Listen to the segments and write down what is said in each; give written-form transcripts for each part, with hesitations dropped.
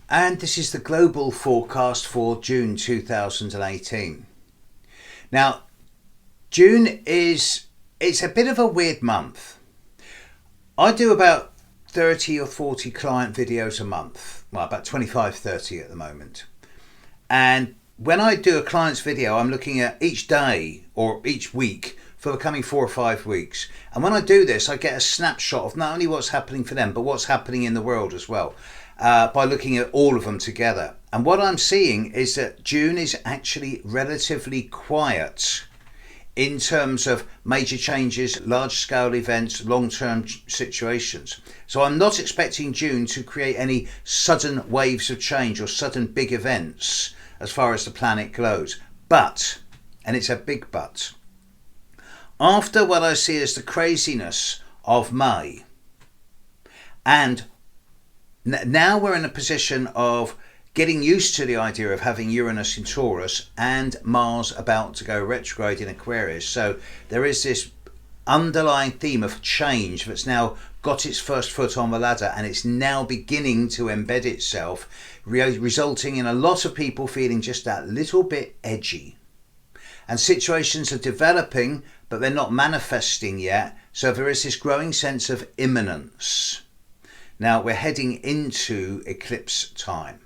and this is the global forecast for June 2018. Now, June it's a bit of a weird month. I do about 30 or 40 client videos a month, well, about 25, 30 at the moment. And when I do a client's video, I'm looking at each day or each week for the coming 4 or 5 weeks. And when I do this, I get a snapshot of not only what's happening for them, but what's happening in the world as well, by looking at all of them together. And what I'm seeing is that June is actually relatively quiet in terms of major changes, large-scale events, long-term situations. So I'm not expecting June to create any sudden waves of change or sudden big events as far as the planet goes. But, and it's a big but, after what I see as the craziness of May, and now we're in a position of getting used to the idea of having Uranus in Taurus and Mars about to go retrograde in Aquarius. So there is this underlying theme of change that's now got its first foot on the ladder, and it's now beginning to embed itself, resulting in a lot of people feeling just that little bit edgy. And situations are developing, but they're not manifesting yet. So there is this growing sense of imminence. Now we're heading into eclipse time.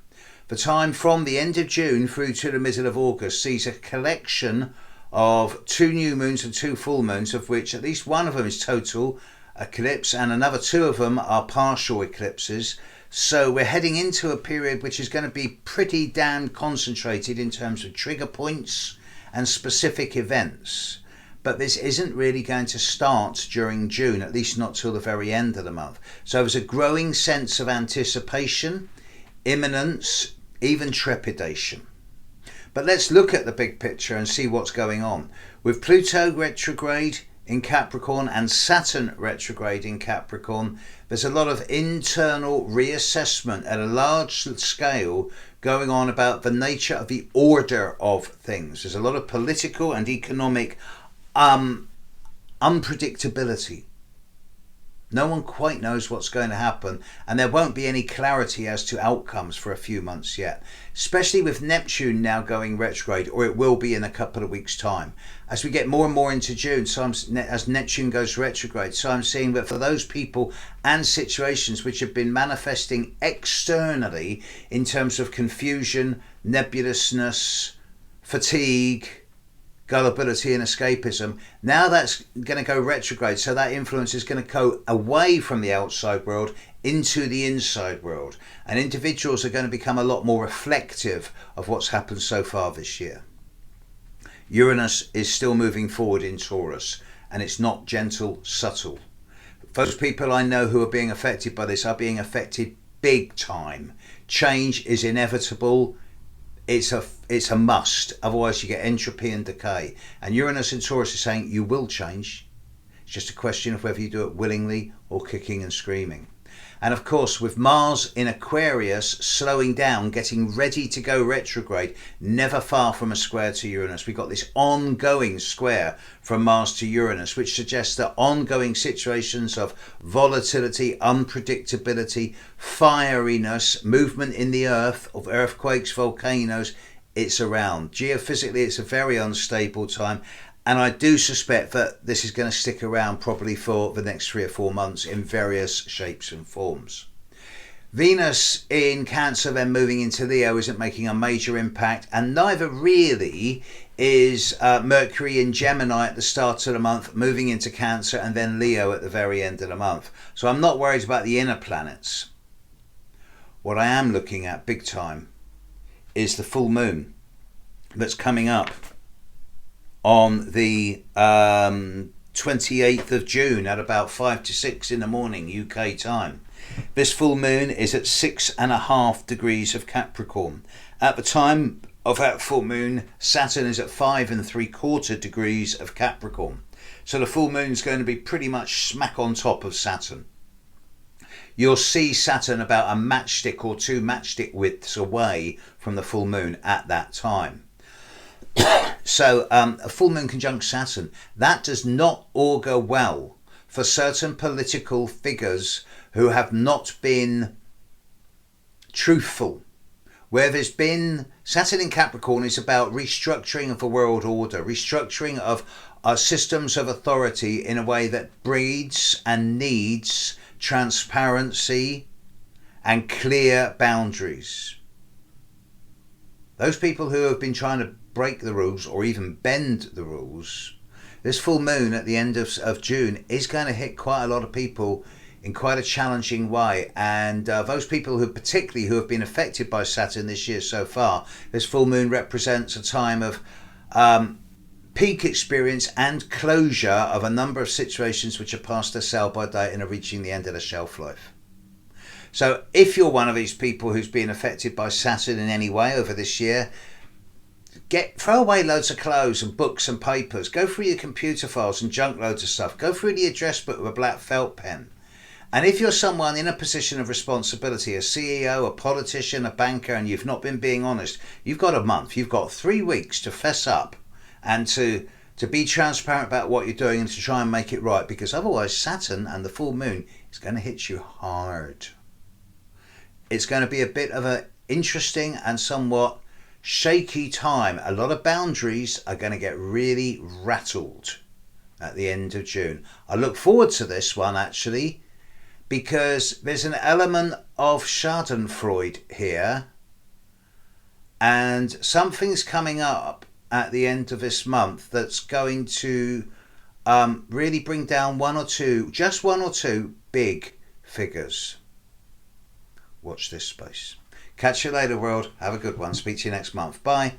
The time from the end of June through to the middle of August sees a collection of 2 new moons and 2 full moons, of which at least one of them is total eclipse and another 2 of them are partial eclipses. So we're heading into a period which is going to be pretty damn concentrated in terms of trigger points and specific events. But this isn't really going to start during June, at least not till the very end of the month. So there's a growing sense of anticipation, imminence, even trepidation. But let's look at the big picture and see what's going on. With Pluto retrograde in Capricorn and Saturn retrograde in Capricorn, there's a lot of internal reassessment at a large scale going on about the nature of the order of things. There's a lot of political and economic unpredictability. No one quite knows what's going to happen, and there won't be any clarity as to outcomes for a few months yet, especially with Neptune now going retrograde, or it will be in a couple of weeks' time. As we get more and more into June, as Neptune goes retrograde, so I'm seeing that for those people and situations which have been manifesting externally in terms of confusion, nebulousness, fatigue, gullibility and escapism, now that's going to go retrograde, so that influence is going to go away from the outside world into the inside world, and individuals are going to become a lot more reflective of what's happened so far this year. Uranus is still moving forward in Taurus, and it's not gentle, subtle. Those people I know who are being affected by this are being affected big time. Change is inevitable. It's a must, otherwise you get entropy and decay. And Uranus in Taurus is saying you will change. It's just a question of whether you do it willingly or kicking and screaming. And of course, with Mars in Aquarius slowing down, getting ready to go retrograde, never far from a square to Uranus, we've got this ongoing square from Mars to Uranus, which suggests that ongoing situations of volatility, unpredictability, fieriness, movement in the earth, of earthquakes, volcanoes, it's around. Geophysically, it's a very unstable time. And I do suspect that this is going to stick around probably for the next 3 or 4 months in various shapes and forms. Venus in Cancer then moving into Leo isn't making a major impact, and neither really is Mercury in Gemini at the start of the month, moving into Cancer, and then Leo at the very end of the month. So I'm not worried about the inner planets. What I am looking at big time is the full moon that's coming up on the 28th of June at about 5 to 6 in the morning UK time. This full moon is at 6.5 degrees of Capricorn. At the time of that full moon, Saturn is at 5.75 degrees of Capricorn. So the full moon is going to be pretty much smack on top of Saturn. You'll see Saturn about a matchstick or 2 matchstick widths away from the full moon at that time. So a full moon conjunct Saturn, that does not augur well for certain political figures who have not been truthful where there's been Saturn in Capricorn is about restructuring of a world order, restructuring of systems of authority in a way that breeds and needs transparency and clear boundaries. Those people who have been trying to break the rules or even bend the rules, this full moon at the end of June is going to hit quite a lot of people in quite a challenging way. And those people who particularly who have been affected by Saturn this year so far, this full moon represents a time of peak experience and closure of a number of situations which are past their sell-by date and are reaching the end of their shelf life. So if you're one of these people who's been affected by Saturn in any way over this year, throw away loads of clothes and books and papers. Go through your computer files and junk loads of stuff. Go through the address book with a black felt pen. And if you're someone in a position of responsibility, a CEO, a politician, a banker, and you've not been being honest, you've got a month. You've got 3 weeks to fess up and to be transparent about what you're doing and to try and make it right. Because otherwise Saturn and the full moon is going to hit you hard. It's going to be a bit of an interesting and somewhat shaky time. A lot of boundaries are going to get really rattled at the end of June. I look forward to this one actually because there's an element of Schadenfreude here and something's coming up at the end of this month that's going to really bring down just one or two big figures. Watch this space. Catch you later, world. Have a good one. Speak to you next month. Bye.